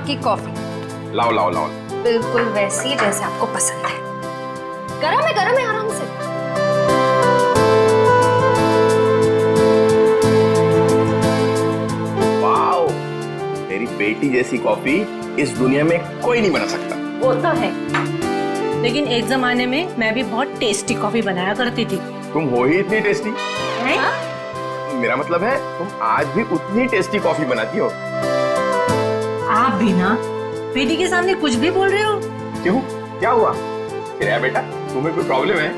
आपकी कॉफी। लाओ लाओ लाओ। बिल्कुल वैसी जैसे आपको पसंद है। गरम है आराम से। वाओ, मेरी बेटी जैसी कॉफी इस दुनिया में कोई नहीं बना सकता। वो तो है, लेकिन एक जमाने में मैं भी बहुत टेस्टी कॉफी बनाया करती थी। तुम हो ही इतनी टेस्टी। मेरा मतलब है तुम आज भी उतनी टेस्टी कॉफी बनाती हो। आप भी ना बेटी के सामने कुछ भी बोल रहे हो। क्यों, क्या हुआ? क्या बेटा, तुम्हें कोई प्रॉब्लम है?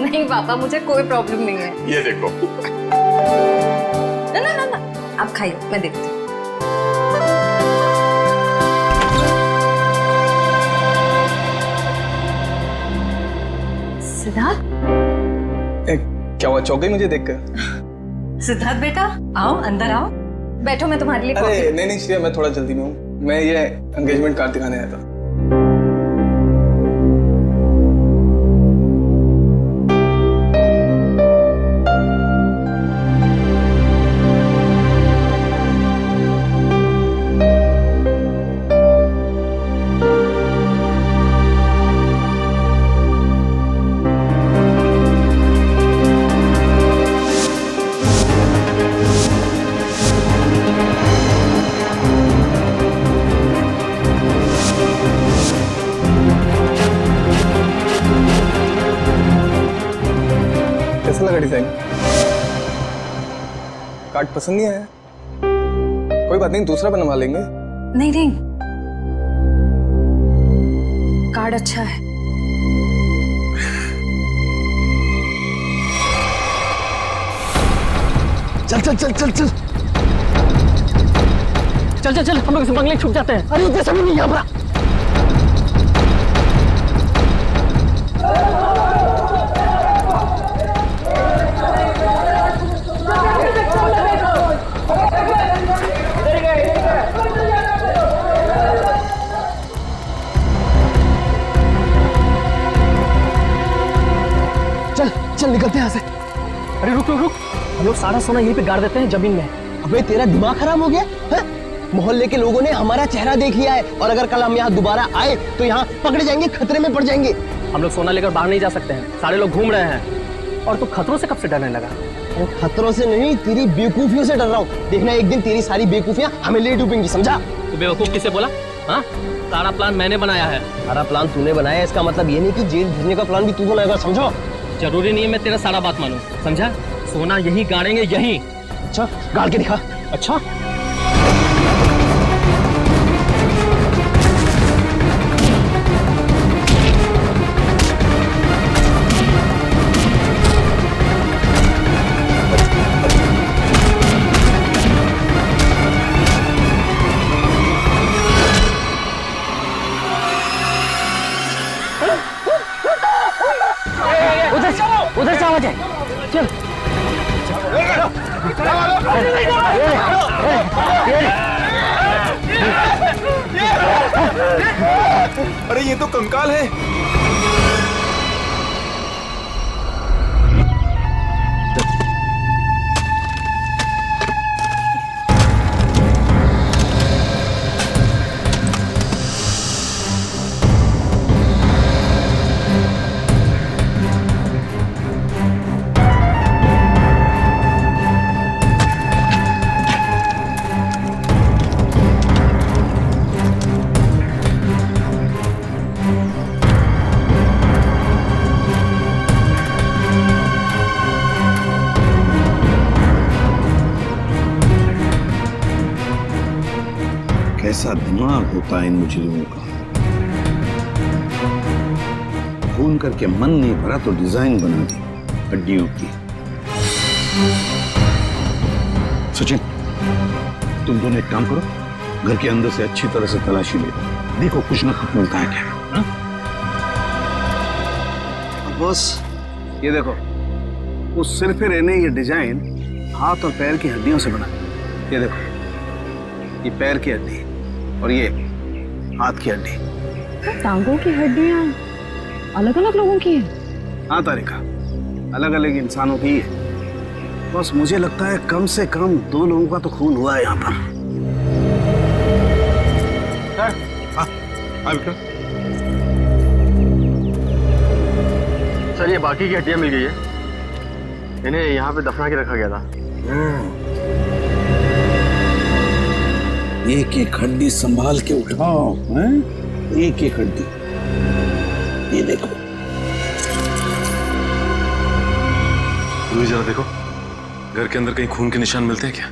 नहीं पापा, मुझे कोई प्रॉब्लम नहीं है। ये देखो। ना, आप खाइए, मैं देखती हूँ। सिद्धार्थ, क्या हुआ, चौक गई मुझे देखकर? सिद्धार्थ बेटा, आओ अंदर आओ। बैठो, मैं तुम्हारे लिए अरे नहीं श्रेया, मैं थोड़ा जल्दी में हूँ। मैं ये एंगेजमेंट कार्ड दिखाने आया था। कैसा लगा डिजाइन? कार्ड पसंद नहीं आया? कोई बात नहीं, दूसरा बनवा लेंगे। नहीं, कार्ड अच्छा है। चल चल चल चल चल चल चल चल, हम लोग इस बंगले छुप जाते हैं। अरे जैसा भी नहीं यहाँ पर। चल चल निकलते हैं यहाँ से। अरे रुक रुक रुक, हम लोग सारा सोना यहीं पे गाड़ देते हैं जमीन में। अबे तेरा दिमाग खराब हो गया है? मोहल्ले के लोगों ने हमारा चेहरा देख लिया है और अगर कल हम यहाँ दोबारा आए तो यहाँ पकड़े जाएंगे, खतरे में पड़ जाएंगे। हम लोग सोना लेकर बाहर नहीं जा सकते हैं, सारे लोग घूम रहे हैं। और तू खतरों से कब से डरने लगा? अरे खतरों से नहीं, तेरी बेवकूफियों से डर रहा हूँ। देखना एक दिन तेरी सारी बेवकूफियां हमें ले डूबेंगी, समझा? तू बेवकूफ किसे बोला? हाँ, सारा प्लान मैंने बनाया है। सारा प्लान तूने बनाया, इसका मतलब ये नहीं कि जेल भेजने का प्लान भी तू बनाएगा, समझो? जरूरी नहीं है मैं तेरा सारा बात मानूं, समझा? सोना यहीं गाड़ेंगे, यहीं। अच्छा गाड़ के दिखा। अच्छा उधर से आवाज है। चल अरे ये तो कंकाल है। कैसा दिमाग होता है इन मुजरिमों का। खून करके मन नहीं भरा तो डिजाइन बना दी हड्डियों की। सचिन, तुम दोनों एक काम करो, घर के अंदर से अच्छी तरह से तलाशी ले, देखो कुछ ना कुछ मिलता है क्या। बॉस ये देखो, उस सिर पे रहने ये डिजाइन हाथ और पैर की हड्डियों से बना है। ये देखो, ये पैर की हड्डी और ये हाथ की हड्डी। टांगों की हड्डियां अलग अलग लोगों की है? हाँ तारिका, अलग अलग इंसानों की है। बस मुझे लगता है कम से कम 2 लोगों का तो खून हुआ है यहाँ पर। हाँ विक्रम। सर ये बाकी की हड्डियां मिल गई है, इन्हें यहाँ पे दफना के रखा गया था। एक एक हड्डी संभाल के उठाओ, हैं? एक एक हड्डी। ये देखो, रूही जरा देखो, घर के अंदर कहीं खून के निशान मिलते हैं क्या?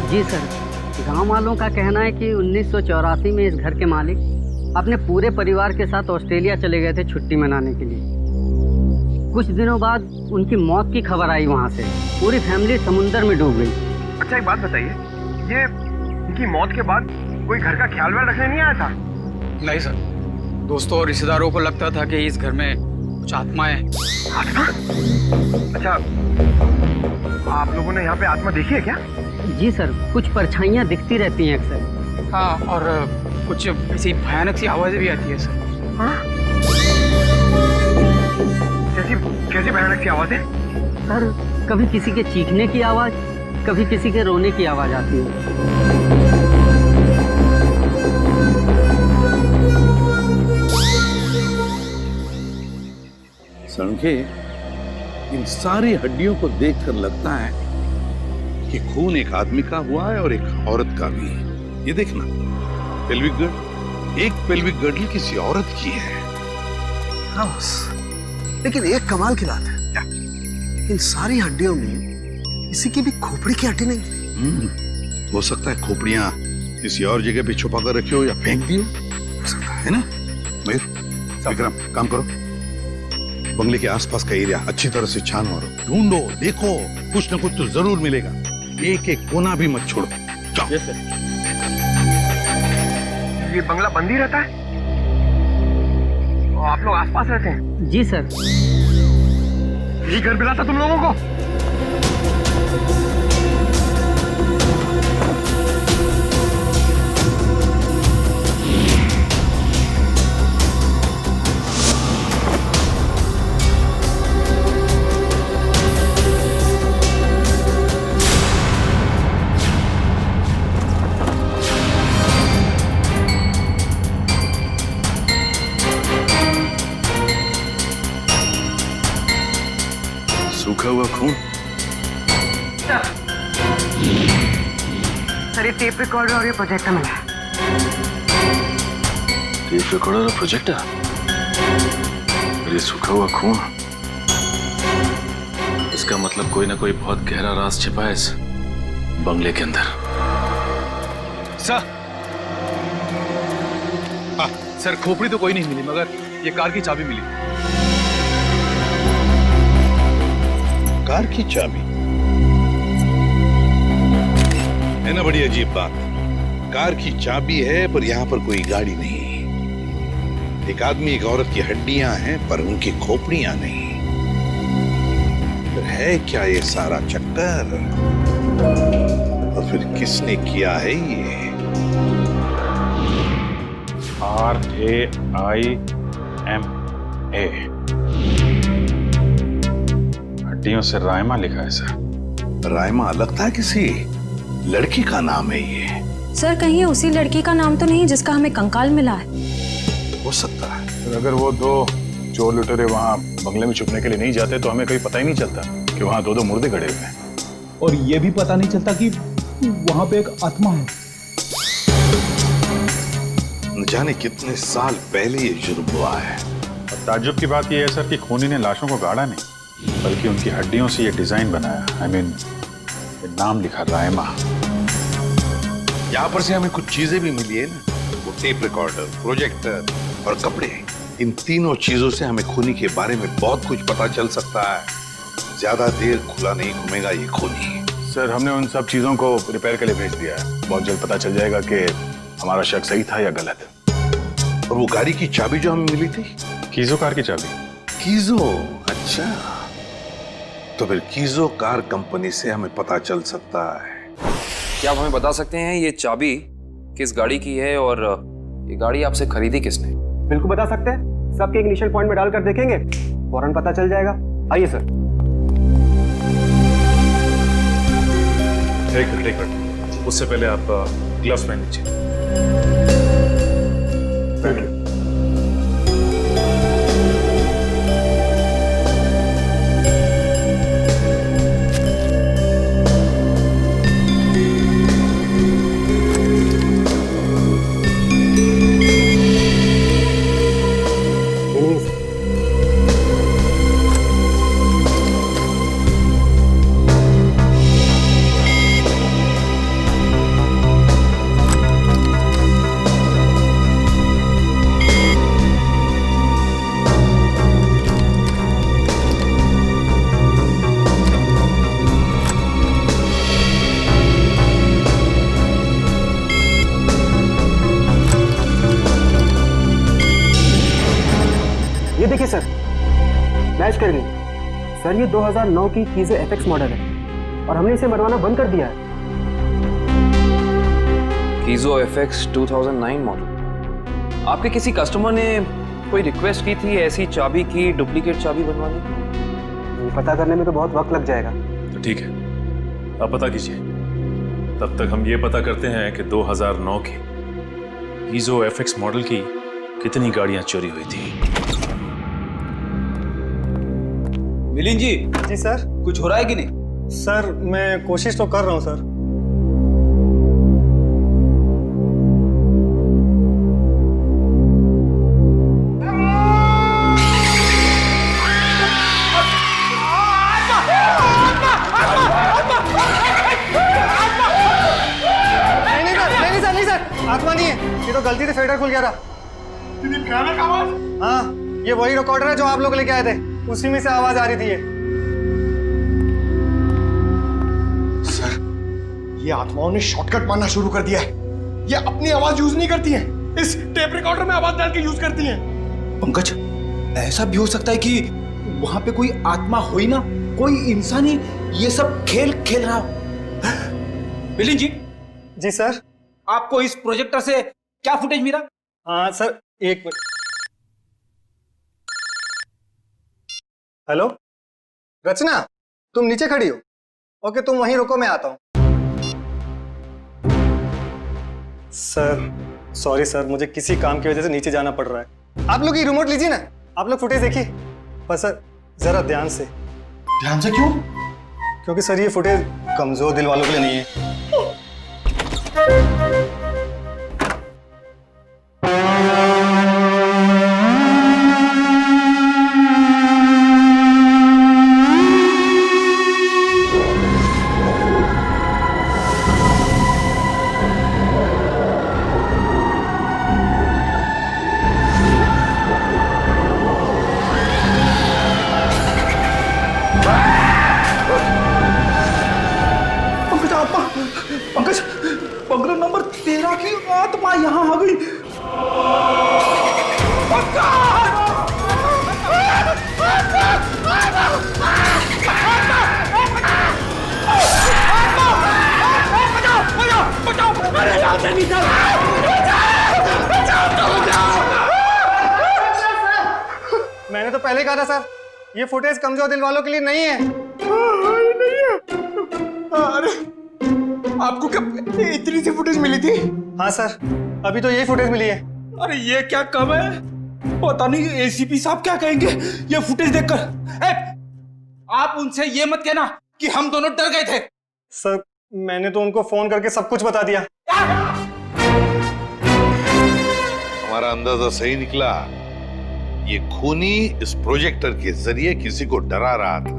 जी सर, गांव वालों का कहना है कि 1984 में इस घर के मालिक अपने पूरे परिवार के साथ ऑस्ट्रेलिया चले गए थे छुट्टी मनाने के लिए। कुछ दिनों बाद उनकी मौत की खबर आई वहां से। पूरी फैमिली समुंदर में डूब गई। अच्छा एक बात बताइए, ये इनकी मौत के बाद कोई घर का ख्याल वाल रखने नहीं आया था? नहीं सर, दोस्तों और रिश्तेदारों को लगता था कि इस घर में कुछ आत्माएं हैं। आत्मा? अच्छा, आप लोगों ने यहाँ पे आत्मा देखी है क्या? जी सर, कुछ परछाइयाँ दिखती रहती हैं अक्सर। हाँ, और कुछ ऐसी भयानक सी आवाजें भी आती है सर। हाँ? कैसी भयानक सी आवाजें? सर, कभी किसी के चीखने की आवाज, कभी किसी के रोने की आवाज आती है। सणखे, इन सारी हड्डियों को देखकर लगता है कि खून एक आदमी का हुआ है और एक औरत का भी। ये देखना, पेल्विक गर्ड, एक पेल्विक गर्डल किसी औरत की है। हाँ बस, लेकिन एक कमाल की बात है, क्या? इन सारी हड्डियों में किसी की भी खोपड़ी की हड्डी नहीं। हो सकता है खोपड़ियां किसी और जगह पे छुपा कर रखी हो या फेंक दी हो सकता है ना? मयूर, विक्रम, काम करो, बंगले के आसपास का एरिया अच्छी तरह से छानो और ढूंढो, देखो, कुछ न कुछ तो जरूर मिलेगा। एक एक कोना भी मत छोड़ो। जाओ। Yes sir. ये बंगला बंद ही रहता है? और आप लोग आसपास रहते हैं? जी सर। यही घर मिला था तुम लोगों को? सूखा हुआ खून? सर, ये टेप रिकॉर्डर और ये प्रोजेक्टर मिला है। टेप रिकॉर्डर और प्रोजेक्टर? ये सूखा हुआ खून, इसका मतलब कोई ना कोई बहुत गहरा राज छिपा है इस बंगले के अंदर। सर, हाँ सर, खोपड़ी तो कोई नहीं मिली, मगर ये कार की चाबी मिली। कार की चाबी है ना? बड़ी अजीब बात, कार की चाबी है पर यहाँ पर कोई गाड़ी नहीं। एक आदमी एक औरत की हड्डियां हैं पर उनकी खोपड़ियां नहीं। फिर है क्या ये सारा चक्कर? और फिर किसने किया है ये? RAIMA, हड्डियों से रायमा लिखा है सर। रायमा लगता है किसी लड़की का नाम है ये। सर कहीं ये उसी लड़की का नाम तो नहीं जिसका हमें कंकाल मिला है? हो सकता है। अगर वो दो चोर लुटेरे वहाँ बंगले में छुपने के लिए नहीं जाते तो हमें कभी पता ही नहीं चलता कि वहाँ दो मुर्दे गड़े हुए हैं। और ये भी पता नहीं चलता कि वहां पे एक आत्मा है। न जाने कितने साल पहले ये जुर्म हुआ है। और ताज्जुब की बात यह है सर कि खूनी ने लाशों को गाड़ा नहीं, बल्कि उनकी हड्डियों से ये डिजाइन बनाया। I mean, ये नाम लिखा रायमा। यहाँ पर से हमें कुछ चीजें भी मिली है ना, वो टेप रिकॉर्डर, प्रोजेक्टर और कपड़े। इन तीनों चीजों से हमें खूनी के बारे में बहुत कुछ पता चल सकता है। ज्यादा देर खुला नहीं घूमेगा ये खूनी। सर हमने उन सब चीजों को रिपेयर के लिए भेज दिया है। बहुत जल्द पता चल जाएगा कि हमारा शक सही था या गलत। और वो गाड़ी की चाबी जो हमें मिली थी, कीजो कार की चाबी। कीजो? अच्छा, तो फिर कीजो कार कंपनी से हमें पता चल सकता है क्या आप हमें बता सकते हैं ये चाबी किस गाड़ी की है और ये गाड़ी आपसे खरीदी किसने? बिल्कुल बता सकते हैं, सबके इग्निशन पॉइंट में डालकर देखेंगे, फौरन पता चल जाएगा। आइए सर। एक मिनट, उससे पहले आप ग्लव्स पहन लीजिए। Thank you. ये देखिए सर, मैच कर गई। सर ये 2009 की कीजो एफएक्स मॉडल है और हमने इसे बनवाना बंद कर दिया है। कीजो एफएक्स 2009 मॉडल। आपके किसी कस्टमर ने कोई रिक्वेस्ट की थी ऐसी चाबी की डुप्लीकेट चाबी बनवाने की? ये पता करने में तो बहुत वक्त लग जाएगा। तो ठीक है, आप पता कीजिए। तब तक हम ये पता करते हैं कि 2009 की कीजो एफएक्स मॉडल की कितनी गाड़ियां चोरी हुई थी। मिलिंद जी। जी सर। कुछ हो रहा है कि नहीं? सर मैं कोशिश तो कर रहा हूँ सर। नहीं सर, आत्मा नहीं है, ये तो गलती से फेडर खुल गया था। हाँ, ये वही रिकॉर्डर है जो आप लोग लेके आए थे, उसी में से आवाज आ रही थी ये। सर, ये आत्माओं ने शॉर्टकट मारना शुरू कर दिया है। ये अपनी आवाज यूज नहीं करती हैं, इस टेप रिकॉर्डर में आवाज डाल के यूज करती हैं। पंकज, ऐसा भी हो सकता है कि वहां पे कोई आत्मा हो ही ना, कोई इंसान ही ये सब खेल खेल रहा हो। मिलिंद जी। जी सर। आपको इस प्रोजेक्टर से क्या फुटेज मिला? हाँ सर, एक मिनट। हेलो रचना, तुम नीचे खड़ी हो? ओके, तुम वहीं रुको, मैं आता हूं। सर सॉरी सर, मुझे किसी काम की वजह से नीचे जाना पड़ रहा है। आप लोग ये रिमोट लीजिए ना, आप लोग फुटेज देखिए, पर सर जरा ध्यान से। ध्यान से क्यों? क्योंकि सर ये फुटेज कमजोर दिल वालों के लिए नहीं है। पंकज, बंगला नंबर 13 की आत्मा यहाँ आ गई। मैंने तो पहले कहा था सर, ये फुटेज कमजोर दिल वालों के लिए नहीं है। अरे आपको क्या इतनी सी फुटेज मिली थी? हाँ सर, अभी तो यही फुटेज मिली है। अरे ये क्या कम है, पता नहीं एसीपी साहब क्या कहेंगे ये फुटेज देखकर। आप उनसे ये मत कहना कि हम दोनों डर गए थे। सर मैंने तो उनको फोन करके सब कुछ बता दिया। हमारा अंदाजा सही निकला। ये खूनी इस प्रोजेक्टर के जरिए किसी को डरा रहा था,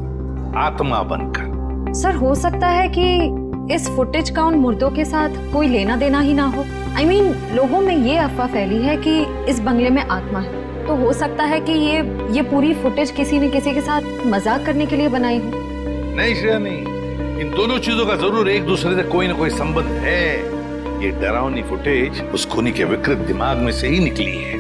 आत्मा बनकर। सर हो सकता है कि इस फुटेज का उन मुर्दों के साथ कोई लेना देना ही ना हो। I mean, लोगों में ये अफवाह फैली है कि इस बंगले में आत्मा है, तो हो सकता है कि ये पूरी फुटेज किसी ने किसी के साथ मजाक करने के लिए बनाई हो। नहीं श्रेया, नहीं, इन दोनों चीजों का जरूर एक दूसरे से कोई ना कोई संबंध है। ये डरावनी फुटेज उस खूनी के विकृत दिमाग में से ही निकली है।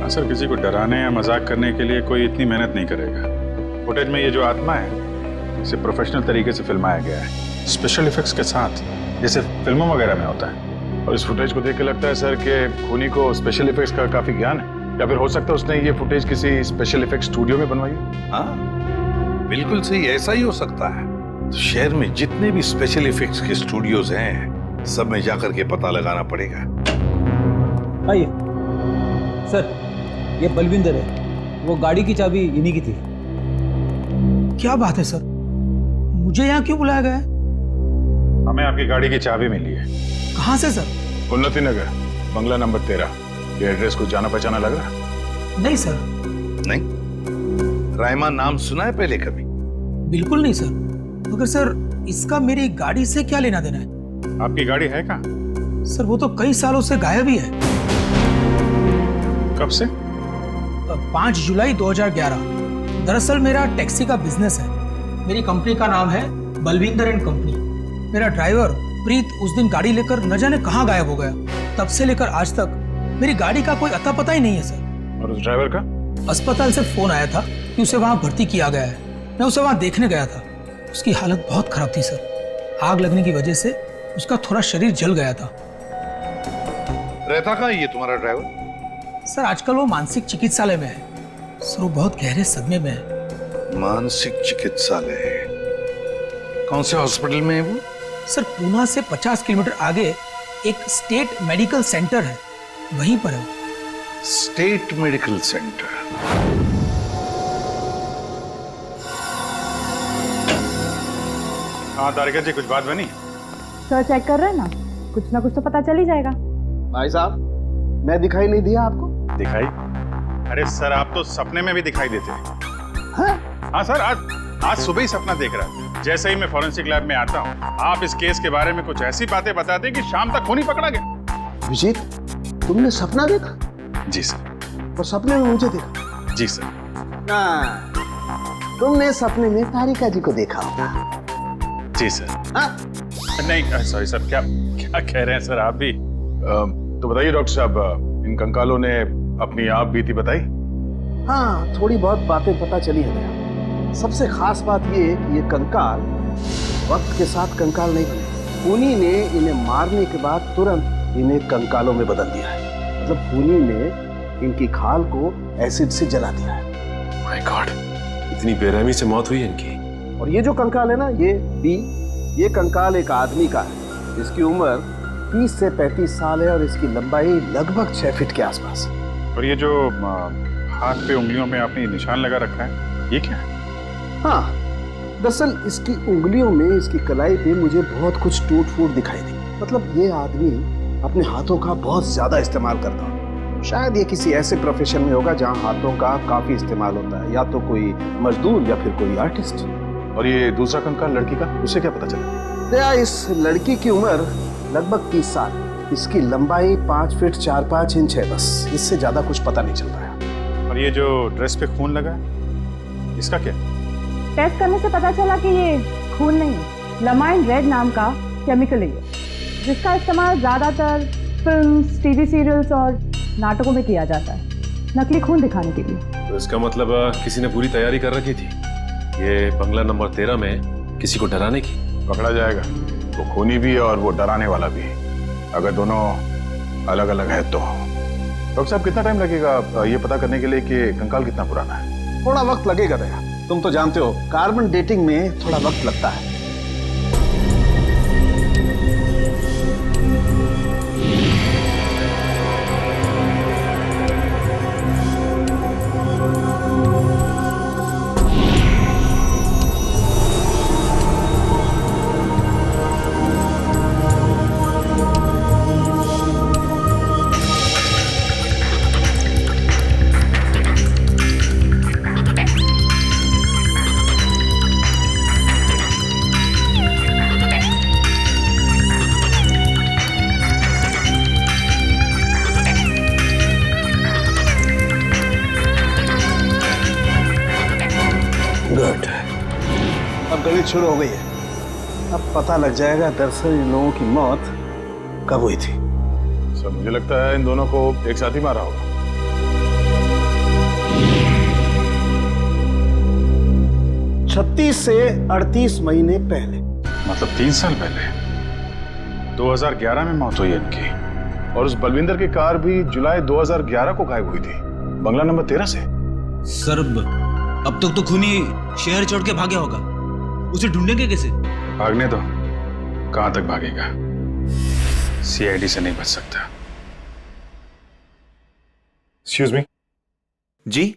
सर किसी को डराने या मजाक करने के लिए कोई इतनी मेहनत नहीं करेगा। फुटेज में ये जो आत्मा है इसे प्रोफेशनल तरीके से फिल्माया गया है, स्पेशल इफेक्ट्स के साथ। जैसे फिल्मों वगैरह में होता है। और इस फुटेज को देख के लगता है सर कि खूनी को स्पेशल इफेक्ट्स का काफी ज्ञान है, या फिर हो सकता है उसने ये फुटेज किसी स्पेशल इफेक्ट स्टूडियो में बनवाई है। हाँ बिल्कुल सही, ऐसा ही हो सकता है। तो शहर में जितने भी स्पेशल इफेक्ट्स के स्टूडियोज हैं सब में जाकर के पता लगाना पड़ेगा। आइए सर, ये बलविंदर है, वो गाड़ी की चाबी इन्हीं की थी। क्या बात है सर, मुझे यहाँ क्यों बुलाया गया है? हमें आपकी गाड़ी की चाबी मिली है। कहाँ से सर? उन्नति नगर, बंगला नंबर 13। ये एड्रेस को जाना पहचाना लग रहा है? नहीं सर। नहीं? रायमा नाम सुना है पहले कभी? बिल्कुल नहीं सर। मगर सर इसका मेरी गाड़ी से क्या लेना देना है? आपकी गाड़ी है कहाँ? सर वो तो कई सालों से गायब ही है। कब से? 5 जुलाई 2011। दरअसल मेरा टैक्सी का बिजनेस है। मेरी कंपनी का नाम है बलविंदर एंड कंपनी। मेरा ड्राइवर प्रीत उस दिन गाड़ी लेकर न जाने कहाँ गायब हो गया। तब से लेकर आज तक मेरी गाड़ी का कोई अता पता ही नहीं है सर। और उस ड्राइवर का? अस्पताल से फोन आया था कि उसे वहां भर्ती किया गया है। मैं उसे वहां देखने गया था। उसकी हालत बहुत खराब थी सर। आग लगने की वजह से उसका थोड़ा शरीर जल गया था। रहता कहाँ ये तुम्हारा ड्राइवर? सर आजकल वो मानसिक चिकित्सालय में है। सर वो बहुत गहरे सदमे में है। मानसिक चिकित्सालय? कौन से हॉस्पिटल में है वो? सर पूना से 50 किलोमीटर आगे एक स्टेट मेडिकल सेंटर है, वहीं पर है। State medical centre? हाँ तारिका जी, कुछ बात बनी? सर चेक कर रहे हैं ना, कुछ ना कुछ तो पता चल ही जाएगा। भाई साहब, मैं दिखाई नहीं दिया आपको? दिखाई? अरे सर आप तो सपने में भी दिखाई देते हैं। हाँ सर, आज सुबह ही सपना देख रहा था। जैसे ही मैं फॉरेंसिक लैब में आता हूँ, आप इस केस के बारे में कुछ ऐसी बातें बताते कि शाम तक खूनी पकड़ा गया। विजीत, तुमने सपना देखा? जी सर। और सपने में मुझे देखा? जी सर। तुमने सपने में तारिका जी को देखा होगा। जी सर। नहीं सॉरी सर, क्या कह रहे हैं सर आप भी? तो बताइए डॉक्टर साहब, इन कंकालों ने अपनी आप बीती बताई? हाँ, थोड़ी बहुत बातें पता चली है। सबसे खास बात ये कि ये कंकाल वक्त के साथ कंकाल नहीं बने। खूनी ने इन्हें मारने के बाद तुरंत इन्हें कंकालों में बदल दिया है। मतलब खूनी ने इनकी खाल को एसिड से जला दिया है। माय गॉड, इतनी बेरहमी से मौत हुई है इनकी। और ये जो कंकाल है ना, ये कंकाल एक आदमी का है। इसकी उम्र 30 से 35 साल है और इसकी लंबाई लगभग 6 फीट के आसपास। और ये जो हाथ पे उंगलियों में आपने निशान लगा रखा है, ये क्या है? हाँ, दरअसल इसकी उंगलियों में, इसकी कलाई पे मुझे बहुत कुछ टूट फूट दिखाई दी। मतलब ये आदमी अपने हाथों का बहुत ज्यादा इस्तेमाल करता है। शायद ये किसी ऐसे प्रोफेशन में होगा जहाँ हाथों का काफी इस्तेमाल होता है, या तो कोई मजदूर या फिर कोई आर्टिस्ट। और ये दूसरा कंकाल लड़की का, उसे क्या पता चला? इस लड़की की उम्र लगभग 30 साल। इसकी लंबाई 5 फीट 4-5 इंच है, बस इससे ज्यादा कुछ पता नहीं चल पाया। और ये जो ड्रेस पे खून लगा है, इसका क्या? टेस्ट करने से पता चला कि ये खून नहीं है, लमाइन रेड नाम का केमिकल है, जिसका इस्तेमाल ज्यादातर फिल्म्स, टीवी सीरियल्स और नाटकों में किया जाता है, नकली खून दिखाने के लिए। तो इसका मतलब किसी ने पूरी तैयारी कर रखी थी, ये बंगला नंबर 13 में किसी को डराने की। पकड़ा जाएगा, वो खूनी भी है और वो डराने वाला भी है, अगर दोनों अलग अलग है तो। डॉक्टर साहब, कितना टाइम लगेगा ये पता करने के लिए कि कंकाल कितना पुराना है? थोड़ा वक्त लगेगा दया, तुम तो जानते हो कार्बन डेटिंग में थोड़ा वक्त लगता है। गुड, अब गणित शुरू हो गई है। अब पता लग जाएगा दरअसल इन लोगों की मौत कब हुई थी। सर मुझे लगता है इन दोनों को एक साथ ही मारा होगा। 36 से 38 महीने पहले। मतलब 3 साल पहले। 2011 में मौत हुई इनकी। और उस बलविंदर की कार भी जुलाई 2011 को गायब हुई थी, बंगला नंबर 13 से। सर अब तक तो खूनी शहर छोड़ के भागा होगा, उसे ढूंढेंगे कैसे? भागने दो, कहां तक भागेगा? सीआईडी से नहीं बच सकता। Excuse me. जी,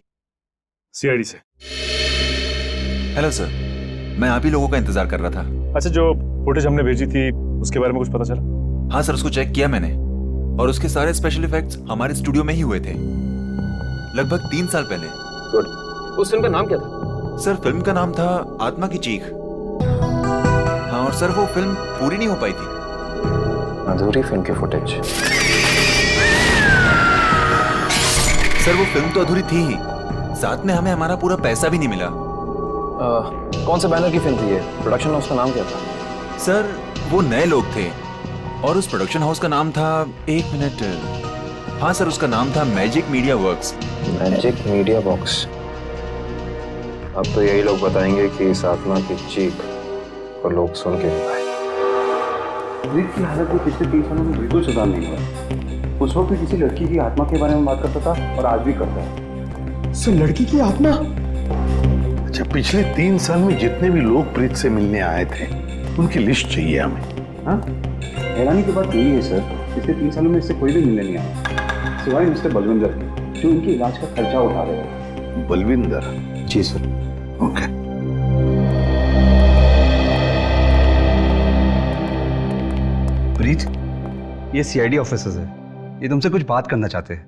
सीआईडी से। हेलो सर, मैं आप ही लोगों का इंतजार कर रहा था। अच्छा, जो फुटेज हमने भेजी थी उसके बारे में कुछ पता चला? हाँ सर, उसको चेक किया मैंने और उसके सारे स्पेशल इफेक्ट्स हमारे स्टूडियो में ही हुए थे, लगभग 3 साल पहले। गुड। उस फिल्म का नाम क्या था? सर, फिल्म का नाम था आत्मा की चीख। हाँ, और सर वो फिल्म पूरी नहीं हो पाई थी। अधूरी फिल्म की फुटेज। सर वो फिल्म तो अधूरी थी ही, साथ में हमें हमारा पूरा पैसा भी नहीं मिला। कौन से बैनर की फिल्म थी ये? प्रोडक्शन हाउस का नाम क्या था? सर वो नए लोग थे और उस प्रोडक्शन हाउस का नाम था, 1 मिनट, हाँ सर उसका नाम था magic media works. Magic media box. अब तो यही लोग बताएंगे कि इस आत्मा की चीख को लोग सुन के नहीं पाए। प्रीत की हालत में पिछले 3 सालों में बिल्कुल सुधार नहीं हुआ। उस वक्त भी किसी लड़की की आत्मा के बारे में बात करता था और आज भी करता है। सर लड़की की आत्मा? अच्छा, पिछले 3 साल में जितने भी लोग प्रीत से मिलने आए थे उनकी लिस्ट चाहिए हमें। हाँ, हैरानी की बात यही है सर, पिछले 3 सालों में इससे कोई भी मिलने नहीं आया सिवाय मिस्टर बलविंदर के, जो इनके इलाज का खर्चा उठा रहे हैं। बलविंदर? जी सर। ओके। प्रीत, ये सीआईडी ऑफिसर्स है, ये तुमसे कुछ बात करना चाहते हैं।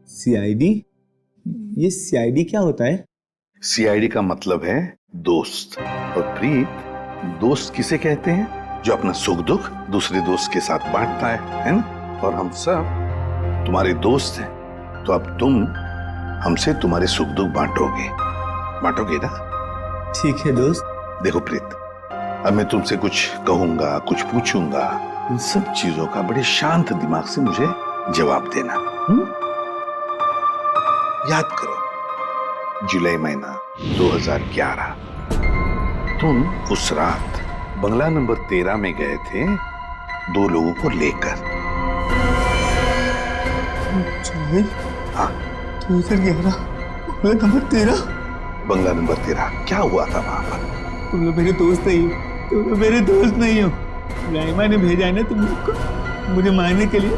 सीआईडी? ये सीआईडी क्या होता है? सीआईडी का मतलब है दोस्त। और प्रीत, दोस्त किसे कहते हैं? जो अपना सुख दुख दूसरे दोस्त के साथ बांटता है ना? और हम सब तुम्हारे दोस्त हैं, तो अब तुम हमसे तुम्हारे सुख दुख बांटोगे ना? ठीक है दोस्त। देखो प्रीत, अब मैं तुमसे कुछ कहूंगा, कुछ पूछूंगा, इन सब चीजों का बड़े शांत दिमाग से मुझे जवाब देना। याद करो, जुलाई महीना 2011, तुम उस रात बंगला नंबर 13 में गए थे 2 लोगों को लेकर। हाँ, 2011, बंगला नंबर 13। बंगला नंबर 13। क्या हुआ था वहां पर? तुम लोग मेरे दोस्त नहीं हो, तुम लोग मेरे दोस्त नहीं हो। राइमा ने भेजा है ना तुम लोग को मुझे मारने के लिए?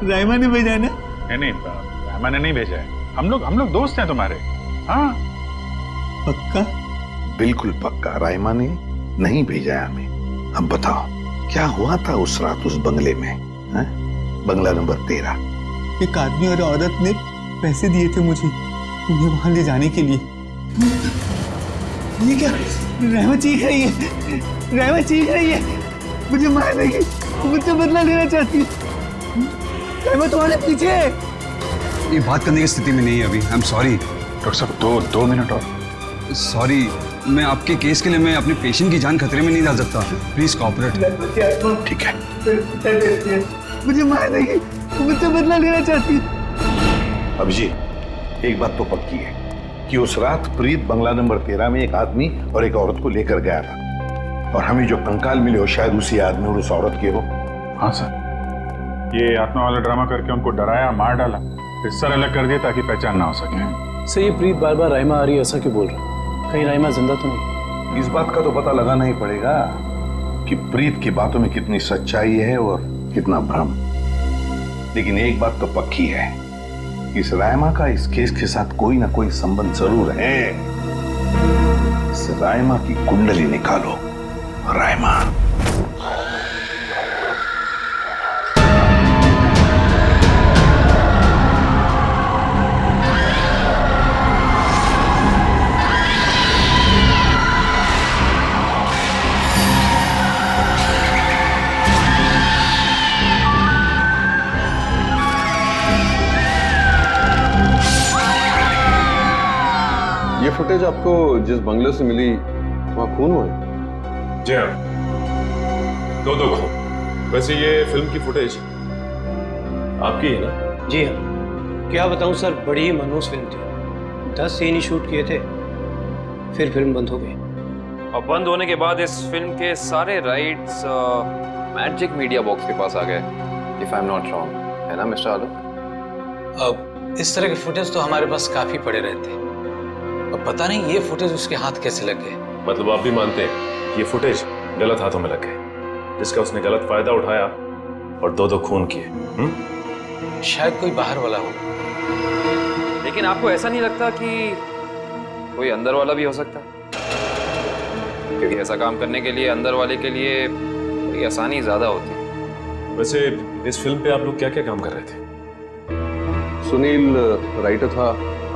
राइमा ने भेजा है ना? नहीं, राइमा ने नहीं भेजा है। हम लोग दोस्त हैं तुम्हारे। हाँ, पक्का? बिल्कुल पक्का, राइमा ने नहीं भेजा है हमें। अब बताओ, क्या हुआ था उस रात उस बंगले में? बंगला नंबर 13। एक आदमी और औरत ने पैसे दिए थे मुझे उन्हें वहां ले जाने के लिए। ये क्या? राइमा चीख रही है, राइमा चीख रही है, मुझे मार देगी, मुझसे बदला लेना चाहती है। राइमा तुम्हारे पीछे है। ये बात करने की स्थिति में नहीं है अभी। आई एम सॉरी डॉक्टर साहब, 2 मिनट और। सॉरी, मैं आपके केस के लिए मैं अपने पेशेंट की जान खतरे में नहीं डाल सकता। Please cooperate. ठीक है। मुझे मार देगी, मुझसे बदला लेना चाहती है। अभिजीत, एक बात तो पक्की है कि उस रात प्रीत बंगला नंबर 13 में एक आदमी और एक औरत को लेकर गया था, और हमें जो कंकाल मिले हो शायद उसी आदमी और उस औरत के हो। हाँ सर, ये आत्मा वाला ड्रामा करके उनको डराया, मार डाला, फिर सर अलग कर दिया ताकि पहचान ना हो सके। सर, ये प्रीत बार बार राइमा आ रही है ऐसा क्यों बोल रहा है? कहीं राइमा जिंदा तो नहीं? इस बात का तो पता लगाना ही पड़ेगा कि प्रीत की बातों में कितनी सच्चाई है और कितना भ्रम। लेकिन एक बात तो पक्की है, इस राइमा का इस केस के साथ कोई ना कोई संबंध जरूर है। इस राइमा की कुंडली निकालो। राइमा। ये फुटेज आपको जिस बंगले से मिली वहाँ खून हुआ है? जी हाँ, 2 खून। वैसे ये फिल्म की फुटेज आपकी है ना? जी हाँ। क्या बताऊं सर, बड़ी ही मनहूस फिल्म थी। 10 सीन ही शूट किए थे, फिर फिल्म बंद हो गई। और बंद होने के बाद इस फिल्म के सारे राइट्स मैजिक मीडिया बॉक्स के पास आ गए, if I am not wrong, है ना मिस्टर आलोक? अब इस तरह के फुटेज तो हमारे पास काफी पड़े रहते हैं, और पता नहीं ये फुटेज उसके हाथ कैसे लग गए। मतलब आप भी मानते हैं कि ये फुटेज गलत हाथों में लग गए, जिसका उसने गलत फायदा उठाया और दो खून किए? शायद कोई बाहर वाला हो। लेकिन आपको ऐसा नहीं लगता कि कोई अंदर वाला भी हो सकता है? क्योंकि ऐसा काम करने के लिए अंदर वाले के लिए थोड़ी आसानी ज्यादा होती है। वैसे इस फिल्म पे आप लोग क्या क्या काम कर रहे थे? सुनील राइटर था,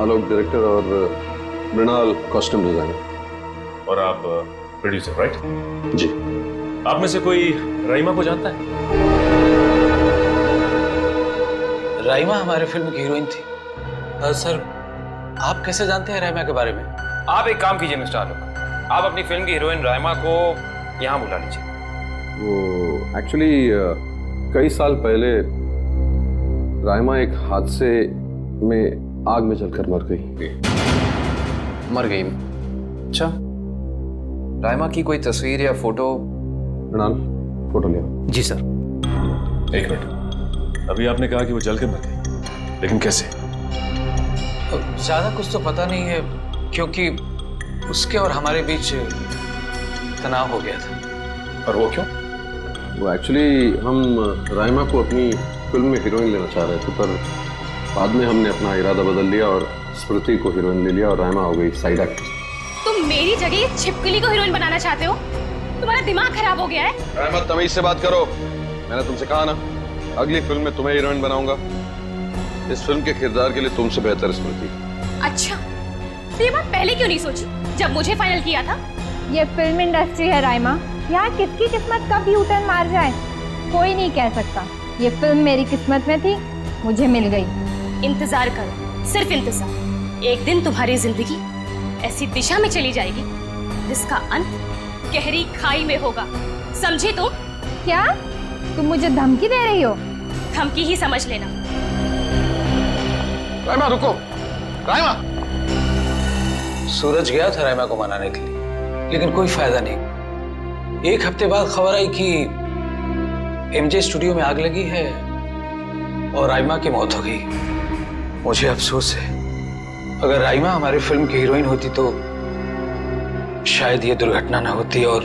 आलोक डायरेक्टर और मृणाल कॉस्ट्यूम डिजाइनर। और आप प्रोड्यूसर, राइट? जी। आप में से कोई राइमा को जानता है? राइमा हमारे फिल्म की हीरोइन थी। सर, आप कैसे जानते हैं राइमा के बारे में? आप एक काम कीजिए मिस्टर आलोक, आप अपनी फिल्म की हीरोइन राइमा को यहाँ बुला लीजिए। वो एक्चुअली कई साल पहले राइमा एक हादसे में आग में जलकर मर गई। मर गई? अच्छा, राइमा की कोई तस्वीर या फोटो? मृणाल, फोटो लिया। जी सर। एक मिनट, अभी आपने कहा कि वो जलकर मर गई, लेकिन कैसे? ज्यादा कुछ तो पता नहीं है, क्योंकि उसके और हमारे बीच तनाव हो गया था। और वो क्यों? वो एक्चुअली हम राइमा को अपनी फिल्म में हीरोइन लेना चाह रहे थे, पर बाद में हमने अपना इरादा बदल लिया और स्मृति को हीरोइन ले लिया और राइमा हो गई साइड एक्ट्रेस। तुम मेरी जगह ये छिपकली को हीरोइन बनाना चाहते हो? तुम्हारा दिमाग खराब हो गया है? राइमा, तमीज से बात करो। मैंने तुमसे कहा ना, अगली फिल्म में तुम्हें हीरोइन बनाऊंगा। इस फिल्म के किरदार के लिए तुमसे बेहतर स्मृति। अच्छा, तो ये बात पहले क्यों नहीं सोची जब मुझे फाइनल किया था? ये फिल्म इंडस्ट्री है राइमा, यहाँ किसकी किस्मत कब यू टर्न मार जाए कोई नहीं कह सकता। ये फिल्म मेरी किस्मत में थी, मुझे मिल गई। इंतजार करो, सिर्फ इंतजार। एक दिन तुम्हारी जिंदगी ऐसी दिशा में चली जाएगी जिसका अंत गहरी खाई में होगा, समझे तुम? क्या तुम मुझे धमकी दे रही हो? धमकी ही समझ लेना। राइमा रुको, राइमा। सूरज गया था राइमा को मनाने के लिए, लेकिन कोई फायदा नहीं। एक हफ्ते बाद खबर आई कि एमजे स्टूडियो में आग लगी है और राइमा की मौत हो गई। मुझे अफसोस है, अगर राइमा हमारी फिल्म की हीरोइन होती तो शायद ये दुर्घटना ना होती और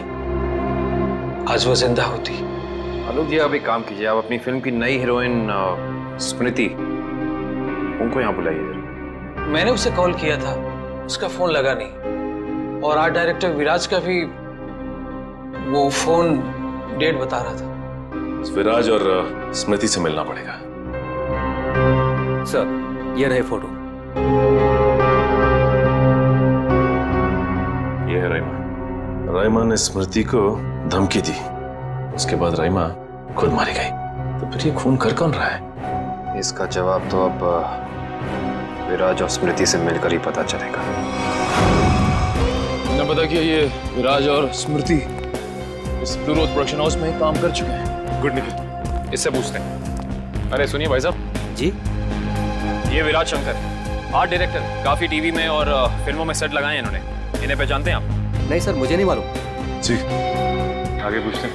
आज वो जिंदा होती। आलोक जी, आप एक काम कीजिए, आप अपनी फिल्म की नई हीरोइन स्मृति, उनको यहाँ बुलाइए। मैंने उसे कॉल किया था, उसका फोन लगा नहीं, और आर्ट डायरेक्टर विराज का भी वो फोन डेट बता रहा था। विराज और स्मृति से मिलना पड़ेगा। सर, ये रहे फोटो। ये है राइमा। राइमा ने स्मृति को धमकी दी, उसके बाद राइमा खुद मारी गई। तो फिर ये खून कर कौन रहा है? इसका जवाब तो अब विराज और स्मृति से मिलकर ही पता चलेगा। मैंने पता किया, ये विराज और स्मृति इस ब्लू रोज प्रोडक्शन हाउस में काम कर चुके हैं। गुड निखिल, इससे पूछते हैं। अरे सुनिए भाई साहब जी, ये विराज शंकर, आर्ट डायरेक्टर, काफी टीवी में और फिल्मों में सेट लगाए हैं इन्होंने। इन्हें पहचानते हैं आप? नहीं सर, मुझे नहीं मालूम। जी, आगे पूछते हैं।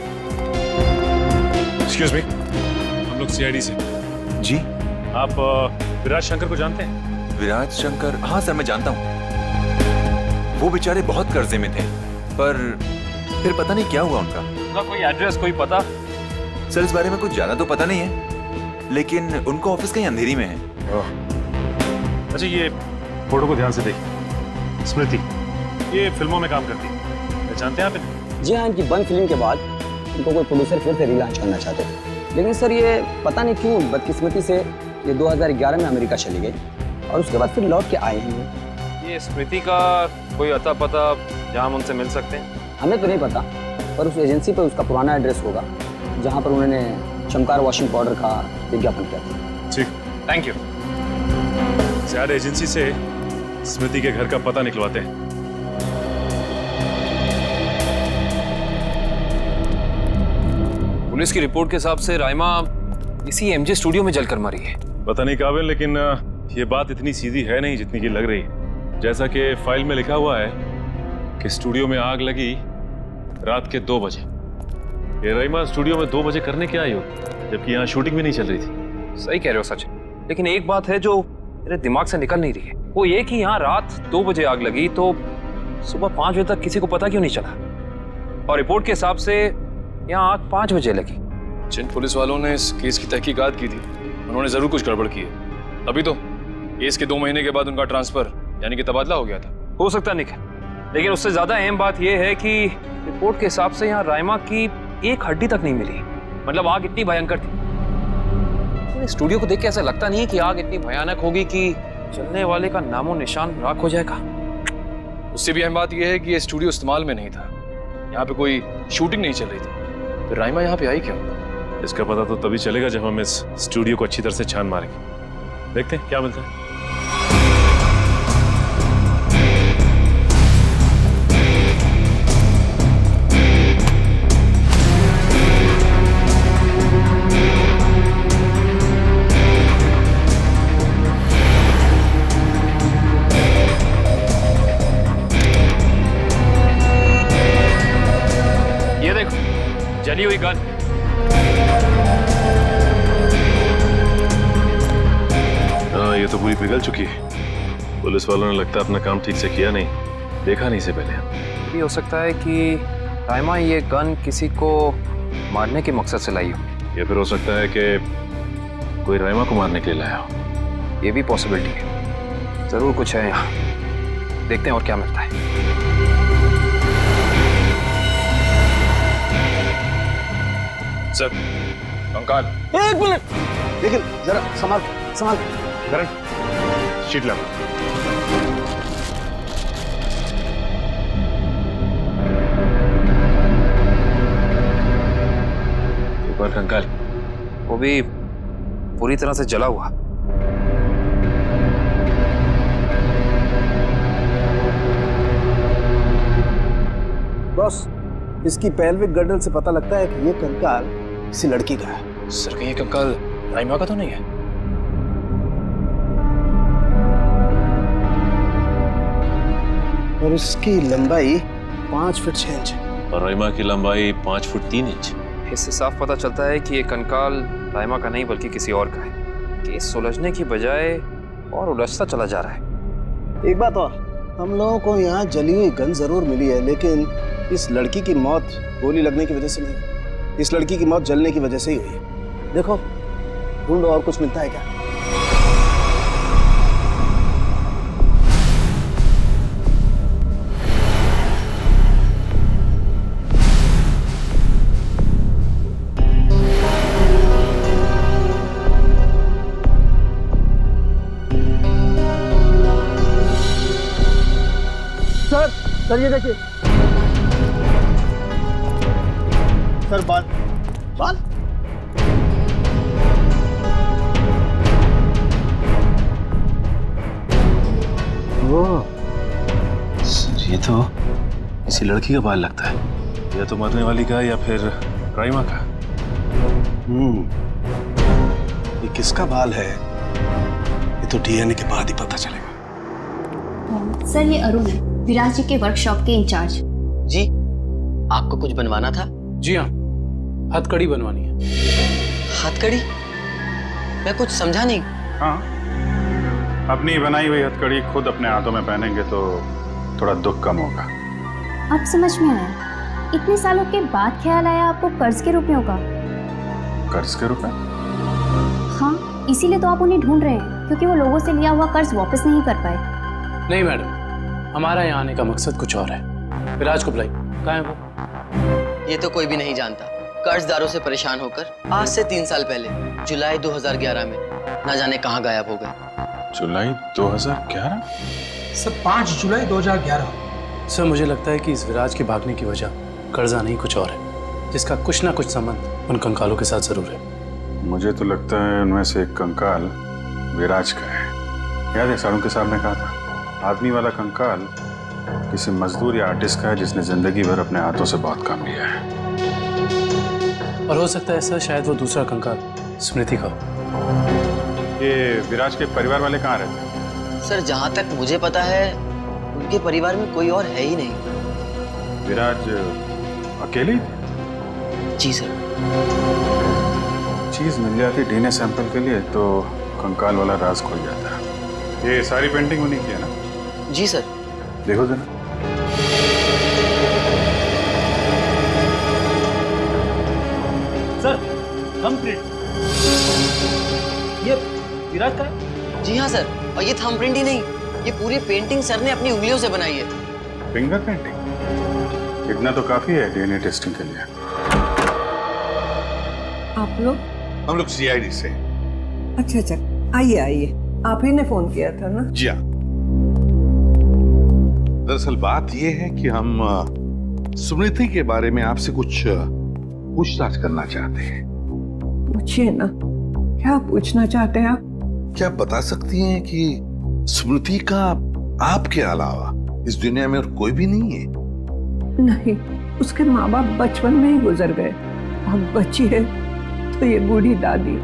एक्सक्यूज मी, हम लोग सीआईडी से। जी, आप विराज शंकर को जानते हैं? विराज शंकर? हाँ सर, मैं जानता हूँ। वो बेचारे बहुत कर्जे में थे, पर फिर पता नहीं क्या हुआ उनका। कोई एड्रेस, कोई पता? सर, इस बारे में कुछ ज्यादा तो पता नहीं है, लेकिन उनका ऑफिस कहीं अंधेरी में है। अच्छा, ये फोटो को ध्यान से देखिए। स्मृति ये फिल्मों में काम करती है, जानते हैं आप इन्हें? जी हाँ, इनकी बंद फिल्म के बाद इनको कोई प्रोड्यूसर फिर से रिलॉन्च करना चाहते थे, लेकिन सर ये पता नहीं क्यों बदकिस्मती से ये 2011 में अमेरिका चली गई और उसके बाद फिर लौट के आए हैं। ये स्मृति का कोई अता पता जहाँ हम उनसे मिल सकते हैं? हमें तो नहीं पता, पर उस एजेंसी पर उसका पुराना एड्रेस होगा जहाँ पर उन्होंने चमकार वॉशिंग पाउडर का विज्ञापन किया था। ठीक, थैंक यू। ज्यादा एजेंसी से स्मृति के घर का पता निकलवाते हैं। पुलिस की रिपोर्ट के हिसाब से राइमा इसी एमजे स्टूडियो में जलकर मरी है। पता नहीं काबिल, लेकिन ये बात इतनी सीधी है नहीं जितनी की लग रही है। जैसा कि फाइल में लिखा हुआ है कि स्टूडियो में आग लगी रात के 2 बजे ये रईमा स्टूडियो में 2 बजे करने क्या आई हो, जबकि यहाँ शूटिंग भी नहीं चल रही थी। सही कह रहे हो सचिन, लेकिन एक बात है जो मेरे दिमाग से निकल नहीं रही है, वो ये कि यहाँ रात 2 बजे आग लगी तो सुबह 5 बजे तक किसी को पता क्यों नहीं चला? और रिपोर्ट के हिसाब से यहाँ आग 5 बजे लगी। जिन पुलिस वालों ने इस केस की तहकीकात की थी उन्होंने जरूर कुछ गड़बड़ की है, तभी तो केस के 2 महीने के बाद उनका ट्रांसफर यानी कि तबादला हो गया था। हो सकता है निखिल, लेकिन उससे ज्यादा अहम बात यह है कि रिपोर्ट के हिसाब से यहाँ राइमा की एक हड्डी तक नहीं मिली। मतलब आग इतनी भयंकर थी, स्टूडियो को देख के ऐसा लगता नहीं है कि आग इतनी भयानक होगी कि चलने वाले का नामो निशान राख हो जाएगा। उससे भी अहम बात यह है कि ये स्टूडियो इस्तेमाल में नहीं था, यहाँ पे कोई शूटिंग नहीं चल रही थी, फिर राइमा यहाँ पे आई क्यों? इसका पता तो तभी चलेगा जब हम इस स्टूडियो को अच्छी तरह से छान मारेंगे। देखते हैं क्या मिलता है। ये देखो जली हुई गन। हाँ, ये तो पूरी पिघल चुकी है। पुलिस वालों ने लगता है अपना काम ठीक से किया नहीं, देखा नहीं से पहले। ये हो सकता है कि राइमा ये गन किसी को मारने के मकसद से लाई हो। या फिर हो सकता है कि कोई राइमा को मारने के लिए लाया हो। ये भी पॉसिबिलिटी है, जरूर कुछ है यहाँ। देखते हैं और क्या मिलता है। सर, कंकाल। 1 मिनट, लेकिन जरा संभाल संभाल। करण, शीट ला। ऊपर कंकाल, वो भी पूरी तरह से जला हुआ। बॉस, इसकी पेल्विक गर्डल से पता लगता है कि ये कंकाल किसी लड़की का है। सर, कहीं ये कंकाल राइमा का तो नहीं है? और इसकी लंबाई 5 फुट 6 इंच है। और राइमा की लंबाई 5 फुट 3 इंच। इससे साफ पता चलता है कि ये कंकाल राइमा का नहीं बल्कि किसी और का है। केस सुलझने की बजाय और उलझता चला जा रहा है। एक बात और, हम लोगों को यहाँ जली हुई गन जरूर मिली है, लेकिन इस लड़की की मौत गोली लगने की वजह से नहीं, इस लड़की की मौत जलने की वजह से ही हुई है। देखो, ढूंढो और कुछ मिलता है क्या। सर ये देखिए सर, बाल बाल। सर, ये तो किसी लड़की का बाल लगता है। या तो मरने वाली का या फिर राइमा का। ये किसका बाल है ये तो डीएनए के बाद ही पता चलेगा। सर, ये अरुण है, विराज जी के वर्कशॉप के इंचार्ज। जी, आपको कुछ बनवाना था? जी हाँ, हथकड़ी बनवानी है। हथकड़ी? मैं कुछ समझा नहीं। हाँ, अपनी बनाई हुई हथकड़ी खुद अपने हाथों में पहनेंगे तो थोड़ा दुख कम होगा। अब समझ में आया, इतने सालों के बाद ख्याल आया आपको कर्ज के रुपयों का। कर्ज के रुपए? हाँ, इसीलिए तो आप उन्हें ढूंढ रहे हैं, क्योंकि वो लोगों से लिया हुआ कर्ज वापस नहीं कर पाए। नहीं मैडम, हमारा यहाँ आने का मकसद कुछ और है। विराज को बुलाई, कहाँ है वो? ये तो कोई भी नहीं जानता। कर्जदारों से परेशान होकर आज से 3 साल पहले जुलाई 2011 में ना जाने कहाँ गायब हो गए। जुलाई 2011? सर, 5 जुलाई 2011। सर, मुझे लगता है कि इस विराज के भागने की वजह कर्जा नहीं कुछ और है, जिसका कुछ ना कुछ संबंध उन कंकालों के साथ जरूर है। मुझे तो लगता है उनमें से एक कंकाल विराज का है। याद है सारुण के साहब ने कहा था, आदमी वाला कंकाल किसी मजदूर या आर्टिस्ट का है जिसने जिंदगी भर अपने हाथों से बहुत काम लिया है। और हो सकता है सर, शायद वो दूसरा कंकाल स्मृति का हो। ये विराज के परिवार वाले कहाँ रहते हैं? सर, जहाँ तक मुझे पता है उनके परिवार में कोई और है ही नहीं। विराज अकेले ही थे? जी सर। चीज मिल जाती डीएनए सैंपल के लिए तो कंकाल वाला राज खुल जाता। ये सारी पेंटिंग उन्हीं की है ना? जी सर। देखो जरा। सर थंबप्रिंट ये विराट का है? जी हाँ सर, और ये थंबप्रिंट ही नहीं, ये पूरी पेंटिंग सर ने अपनी उंगलियों से बनाई है। फिंगर पेंटिंग इतना तो काफी है डीएनए टेस्टिंग के लिए। आप लोग? हम लोग सीआईडी से। अच्छा अच्छा, आइए आइए, आप ही ने फोन किया था ना? जी हाँ। दरअसल बात यह है कि हम स्मृति के बारे में आपसे कुछ पूछताछ करना चाहते हैं। पूछिए ना, क्या पूछना चाहते हैं आप? क्या आप बता सकती हैं कि स्मृति का आपके अलावा इस दुनिया में और कोई भी नहीं है? नहीं, उसके माँ बाप बचपन में ही गुजर गए। अब बची है तो ये बूढ़ी दादी,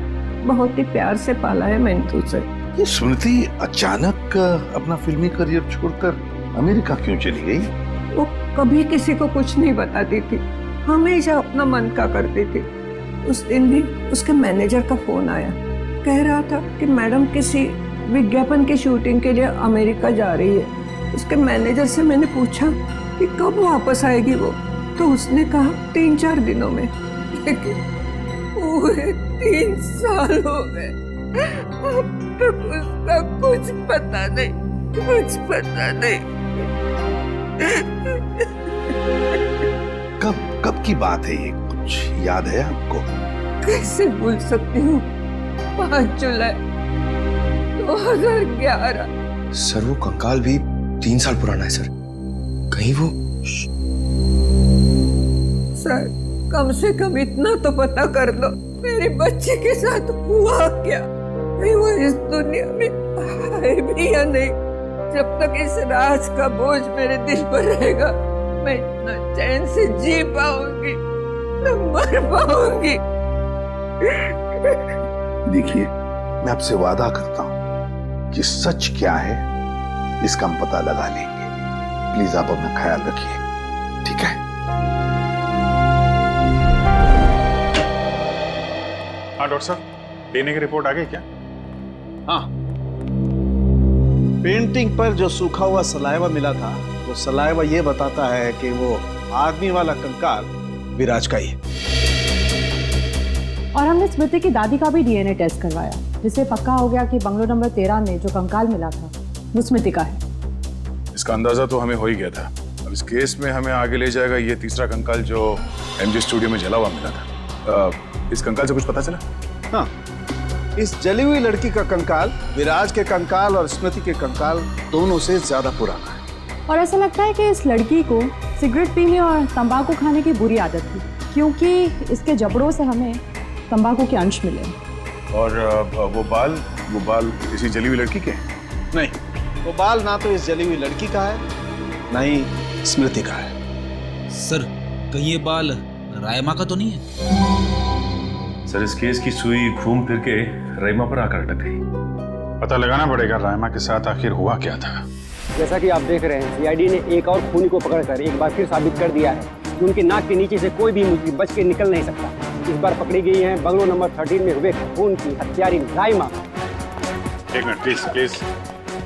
बहुत ही प्यार से पाला है मैंने उसे। ये स्मृति अचानक अपना फिल्मी करियर छोड़कर अमेरिका क्यों चली गई? वो कभी किसी को कुछ नहीं बताती थी, हमेशा अपना मन का करती थी। उस दिन भी उसके मैनेजर का फोन आया, कह रहा था कि मैडम किसी विज्ञापन की शूटिंग के लिए अमेरिका जा रही है। उसके मैनेजर से मैंने पूछा कि कब वापस आएगी वो, तो उसने कहा 3-4 दिनों में। लेकिन पूरे 3 साल हो गए, अब तक उसका कुछ पता नहीं, कुछ पता नहीं। कब की बात है ये, कुछ याद है आपको? कैसे भूल सकती हूँ, 5 जुलाई 2011। सर वो कंकाल भी 3 साल पुराना है सर, कहीं वो। सर कम से कम इतना तो पता कर लो, मेरे बच्चे के साथ हुआ क्या, कहीं वो इस दुनिया में है भी या नहीं। जब तक इस राज का बोझ मेरे दिल पर रहेगा, मैं इतना चैन से जी पाऊंगी, न मर पाऊंगी। देखिए, मैं आपसे वादा करता हूं कि सच क्या है इसका हम पता लगा लेंगे। प्लीज आप अपना ख्याल रखिए, ठीक है? हाँ डॉक्टर साहब, डीएनए की रिपोर्ट आ गई क्या? हाँ, पेंटिंग पर जो सूखा हुआ सलाइवा मिला था, वो सलाइवा ये बताता है कि वो आदमी वाला कंकाल विराज का ही है। और हमने स्मृति की दादी का भी डीएनए टेस्ट करवाया, जिससे पक्का हो गया कि बंगलो नंबर 13 में जो कंकाल मिला था वो स्मृति का है। इसका अंदाजा तो हमें हो ही गया था। अब इस केस में हमें आगे ले जाएगा ये तीसरा कंकाल जो एमजे स्टूडियो में जला हुआ मिला था। इस कंकाल से कुछ पता चला? हाँ, इस जली हुई लड़की का कंकाल विराज के कंकाल और स्मृति के कंकाल दोनों से ज्यादा पुराना है। और ऐसा लगता है कि इस लड़की को सिगरेट पीने और तंबाकू खाने की बुरी आदत थी, क्योंकि इसके जबड़ों से हमें तंबाकू के अंश मिले। और वो बाल इसी जली हुई लड़की के? नहीं, वो बाल ना तो इस जली हुई लड़की का है, ना ही स्मृति का है। सर कहीं ये बाल रायमा का तो नहीं है? सर इस केस की सुई घूम फिर के रायमा पर आकर अटक गई। पता लगाना पड़ेगा रायमा के साथ आखिर हुआ क्या था। जैसा कि आप देख रहे हैं, सीआईडी ने एक और खूनी को पकड़कर एक बार फिर साबित कर दिया है कि उनके नाक के नीचे से कोई भी मुजरिम बच के निकल नहीं सकता। इस बार पकड़ी गई है बंगलो नंबर 13 में हुए खून की हत्यारी रायमा। एक मिनट प्लीज।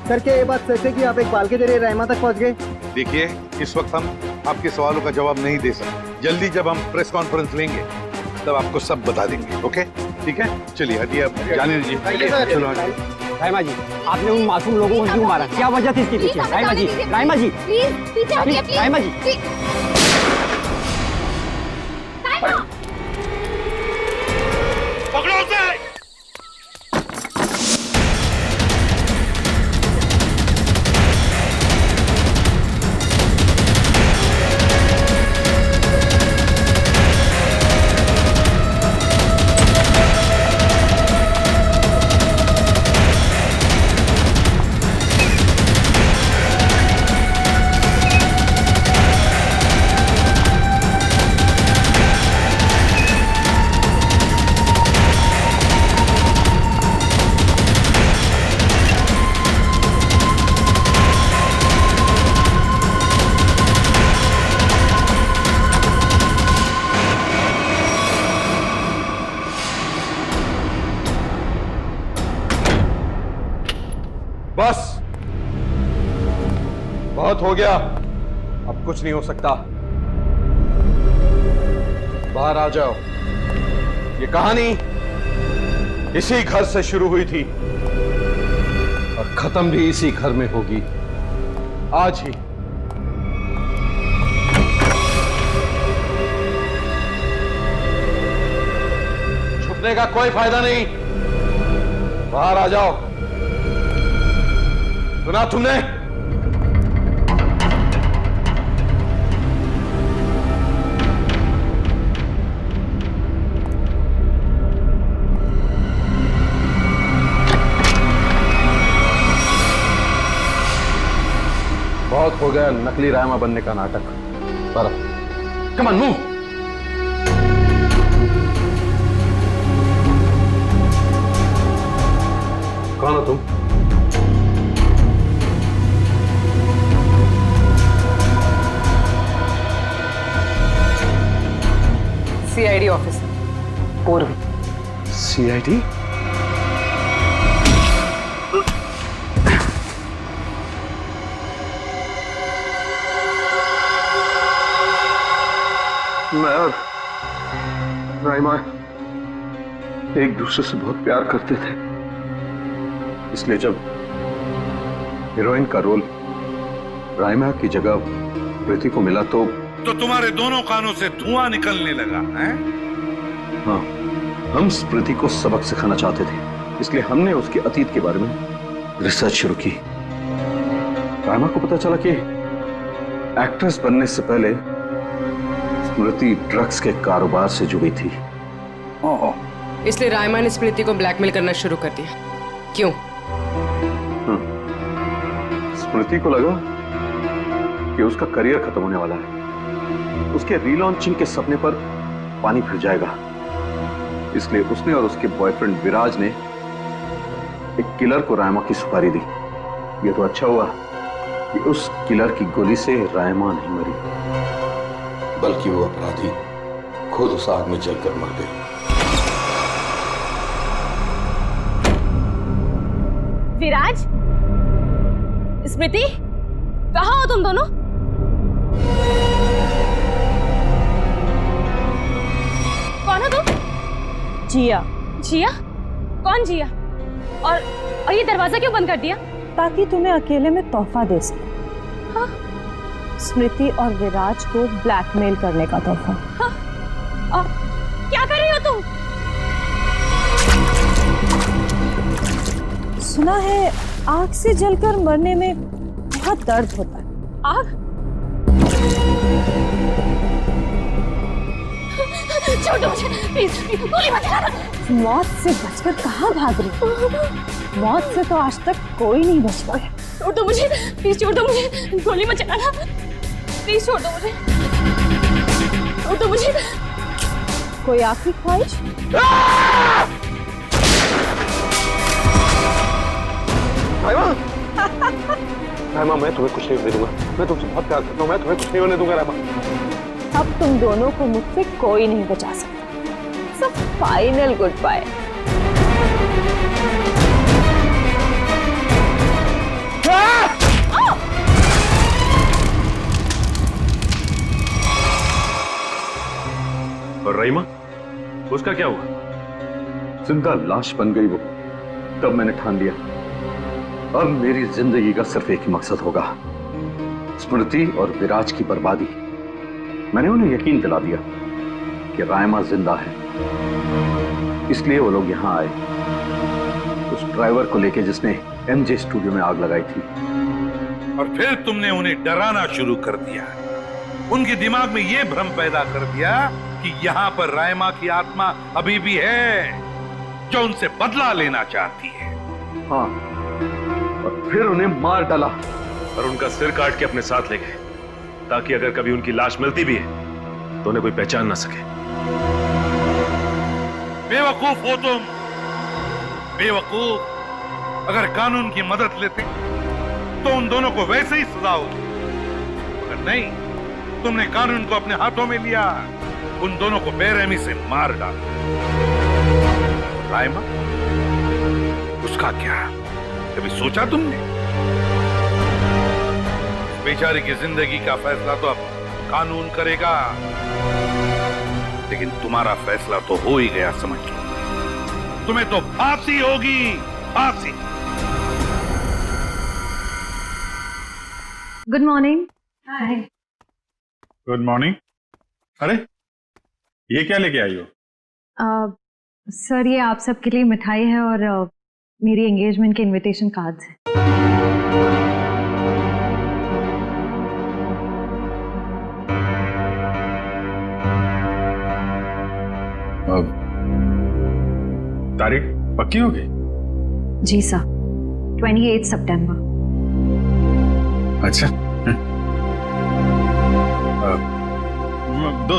सर क्या ये बात सच है कि आप एक बाल के जरिए रायमा तक पहुंच गए? देखिए, इस वक्त हम आपके सवालों का जवाब नहीं दे सकते। जल्दी जब हम प्रेस कॉन्फ्रेंस लेंगे तब आपको सब बता देंगे। ओके, ठीक है? चलिए हटिए, अब जाने दीजिए। चलो हटिए। रायमा जी, आपने उन मासूम लोगों को क्यों मारा? क्या वजह थी इसके पीछे? रायमा जी, रायमा जी। पकड़ो उसे! बस, बहुत हो गया, अब कुछ नहीं हो सकता। बाहर आ जाओ। ये कहानी इसी घर से शुरू हुई थी और खत्म भी इसी घर में होगी, आज ही। छुपने का कोई फायदा नहीं, बाहर आ जाओ। सुना तुमने? बहुत हो गया नकली रायमा बनने का नाटक। Come on, move. कौन हो तुम? सीआईडी ऑफिसर पूर्वी। सीआईडी? मैं और राइमा एक दूसरे से बहुत प्यार करते थे, इसलिए जब हीरोइन का रोल राइमा की जगह प्रीति को मिला तो तुम्हारे दोनों कानों से धुआं निकलने लगा है? हाँ, हम स्मृति को सबक सिखाना चाहते थे, इसलिए हमने उसके अतीत के बारे में रिसर्च शुरू की। राइमा को पता चला कि एक्ट्रेस बनने से पहले स्मृति ड्रग्स के कारोबार से जुड़ी थी। इसलिए रायमा ने स्मृति को ब्लैकमेल करना शुरू कर दिया। क्यों? स्मृति को लगा कि उसका करियर खत्म होने वाला है, उसके रीलॉन्चिंग के सपने पर पानी फिर जाएगा, इसलिए उसने और उसके बॉयफ्रेंड विराज ने एक किलर को रायमा की सुपारी दी। ये तो अच्छा हुआ कि उस किलर की गोली से रायमा नहीं मरी, बल्कि वो अपराधी खुद उस आग में जलकर मर गई। विराज, स्मृति, कहाँ हो तुम दोनों? कौन हो तुम? जिया। जिया? कौन जिया? और ये दरवाजा क्यों बंद कर दिया? ताकि तुम्हें अकेले में तोहफा दे सके। हाँ? स्मृति और विराज को ब्लैकमेल करने का तोहफा। हाँ? क्या कर रही हो तुम? सुना है आग से जलकर मरने में बहुत दर्द होता है। आग? छोड़ो मुझे, प्लीज, गोली मत चलाना। मौत से बचकर कहाँ भाग रही हो? मौत से तो आज तक कोई नहीं बच पाया। छोड़ दो मुझे, प्लीज छोड़ दो मुझे, गोली मत चलाना, प्लीज छोड़ दो मुझे, छोड़ दो मुझे। कोई आखिरी ख्वाहिश? रायमा, मैं तुम्हें कुछ नहीं होने दूंगा, मैं तुमसे बहुत प्यार करता हूँ, मैं तुम्हें कुछ नहीं होने दूंगा रायमा। अब तुम दोनों को मुझसे कोई नहीं बचा सकता। सब फाइनल गुड बाय। और रहीमा, उसका क्या हुआ? जिंदा लाश बन गई वो। तब मैंने ठान लिया, अब मेरी जिंदगी का सिर्फ एक ही मकसद होगा, स्मृति और विराज की बर्बादी। मैंने उन्हें यकीन दिला दिया कि रायमा जिंदा है, इसलिए वो लोग यहाँ आए, उस ड्राइवर को लेके जिसने एमजे स्टूडियो में आग लगाई थी। और फिर तुमने उन्हें डराना शुरू कर दिया, उनके दिमाग में यह भ्रम पैदा कर दिया कि यहाँ पर रायमा की आत्मा अभी भी है, जो उनसे बदला लेना चाहती है। हाँ, और फिर उन्हें मार डाला और उनका सिर काट के अपने साथ ले गए, ताकि अगर कभी उनकी लाश मिलती भी है तो उन्हें कोई पहचान ना सके। बेवकूफ हो तुम, बेवकूफ। अगर कानून की मदद लेते तो उन दोनों को वैसे ही सजा होती, मगर नहीं, तुमने कानून को अपने हाथों में लिया, उन दोनों को बेरहमी से मार डाला। रायमा, उसका क्या? कभी सोचा तुमने? बेचारे की जिंदगी का फैसला तो अब कानून करेगा, लेकिन तुम्हारा फैसला तो हो ही गया, समझ लो। तुम्हें तो फांसी होगी, फांसी। Good morning. Hi. Good morning. अरे ये क्या लेके आई हो? सर ये आप सबके लिए मिठाई है और मेरी एंगेजमेंट के इनविटेशन कार्ड्स हैं। तारीख पक्की हो गई? जी सर, 28 सितंबर। अच्छा।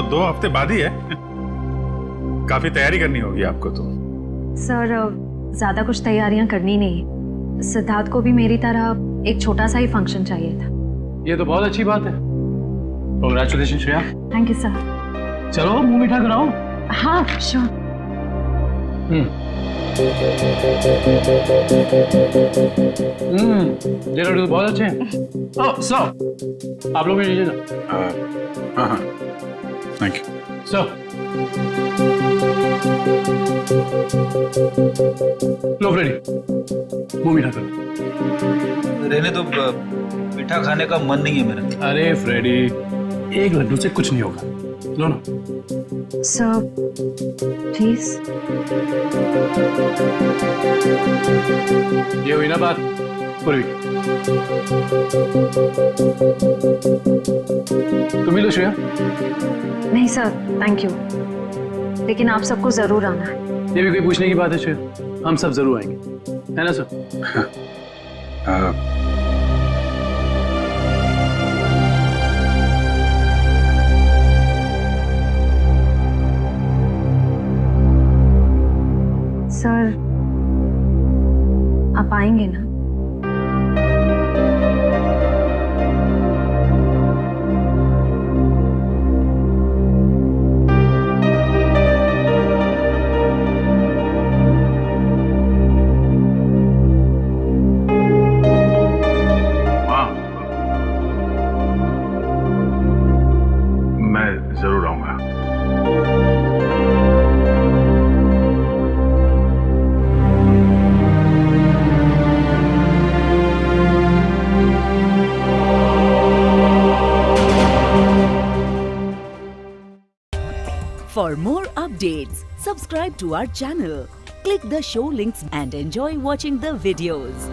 दो हफ्ते बाद ही है। काफी तैयारी करनी होगी आपको तो। सर ज्यादा कुछ तैयारियां करनी नहीं, सिद्धार्थ को भी मेरी तरह एक छोटा सा ही फंक्शन चाहिए था। ये तो बहुत अच्छी बात है। Congratulation Shreya. Thank you sir. चलो मुंह मीठा कराओ। हाँ श्योर। डिनर तो बहुत अच्छे हैं। ओह सर, आप लोग भी लीजिए ना। हाँ थैंक यू सर। लो फ्रेडी, मुंह मीठा करो। रहने तो मीठा खाने का मन नहीं है मेरा। अरे फ्रेडी, एक लड्डू से कुछ नहीं होगा, लो ना। Sir please. ये हुई ना बात पूरी। तुम ही लो श्रेया। नहीं सर थैंक यू, लेकिन आप सबको जरूर आना है। ये भी कोई पूछने की बात है श्रेया? हम सब जरूर आएंगे, है ना सर? सर आप आएंगे ना? मैं जरूर आऊंगा। For more updates, subscribe to our channel, click the show links and enjoy watching the videos.